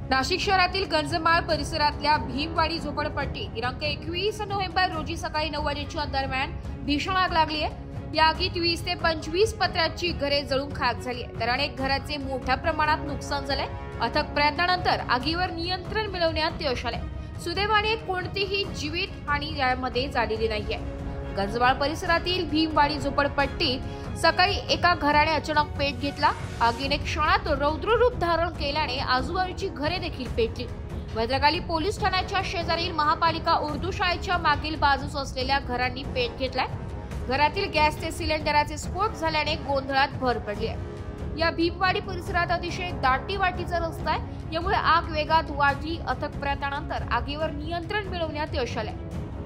नाशिक शहरातील गंजमाळ परिसरातल्या भीमवाडी झोपडपट्टी दिनांक 21 नोव्हेंबर रोजी सकाळी 9 वाजेच्या दरम्यान भीषण आग लागली आहे। या आगीत 20 ते 25 पत्र्याची घरे जळून खाक झाली आहे, तर अनेक घरांचे मोठ्या प्रमाणात नुकसान झाले। अथक प्रयत्नानंतर आगीवर नियंत्रण मिळवण्यात यश आले। सुदैवाने कोणतीही जीवित हानी यामध्ये झालेली नाहीये। गंजमाळ परिसरातील भीमवाडी झोपडपट्टीत सकाळी एका घराने अचानक पेट घेतला। आगीने क्षणात रौद्र रूप धारण केल्याने आजूबाजूची घरे देखील पेटली। भद्रकाली पोलीस ठाण्याच्या शेजारील महापालिका उर्दू शाळेच्या मागील बाजूस असलेल्या घरांनी पेट घेतलाय। घरातील गॅसचे सिलेंडरचे स्फोट झाल्याने गोंधळात भर पडली आहे। या भीमवाडी परिसरात अतिशय दाटीवाटीचा रस्ता आहे, यामुळे आग वेगात वाढली। अथक प्रयत्नानंतर आगीवर नियंत्रण मिळवण्यात यश आले।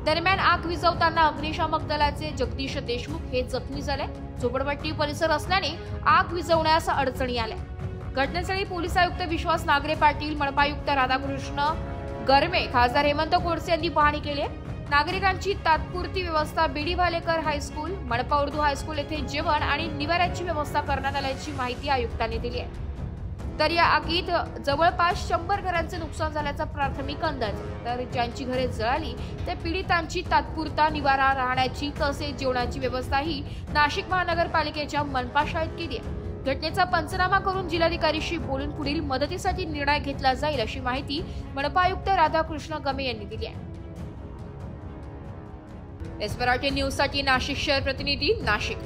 दरम्यान आग विझवताना अग्निशामक दलाचे जगदीश देशमुख हे जखमी झाले। झोपडपट्टी परिसर असल्याने आग विझवण्यास अडचणी आल्या। घटनास्थळी पोलीस आयुक्त विश्वास नागरे पाटील, मनपायुक्त राधाकृष्ण गरमे, खासदार हेमंत कोडसे यांनी पाहणी केली। नागरिकांची तात्पुरती व्यवस्था बीडी भालेकर हायस्कूल, मनपा उर्दू हायस्कूल येथे जेवण आणि निवाऱ्याची व्यवस्था करण्यात आल्याची माहिती आयुक्तांनी दिली आहे। तर या आगीत जवळपास 100 घरांचे नुकसान झाल्याचा प्राथमिक अंदाज आहे। तर ज्यांची घरे जळाली त्या पीडितांची तात्पुरता निवारा, राहण्याची तसेच जेवणाची व्यवस्थाही नाशिक महानगरपालिकेच्या मनपा शाळेत केली आहे। घटनेचा पंचनामा करून जिल्हाधिकारीशी बोलून पुढील मदतीसाठी निर्णय घेतला जाईल, अशी माहिती मनपा आयुक्त राधाकृष्ण गमे यांनी दिली आहे। एस मराठी न्यूज साठी नाशिक शहर प्रतिनिधी नाशिक।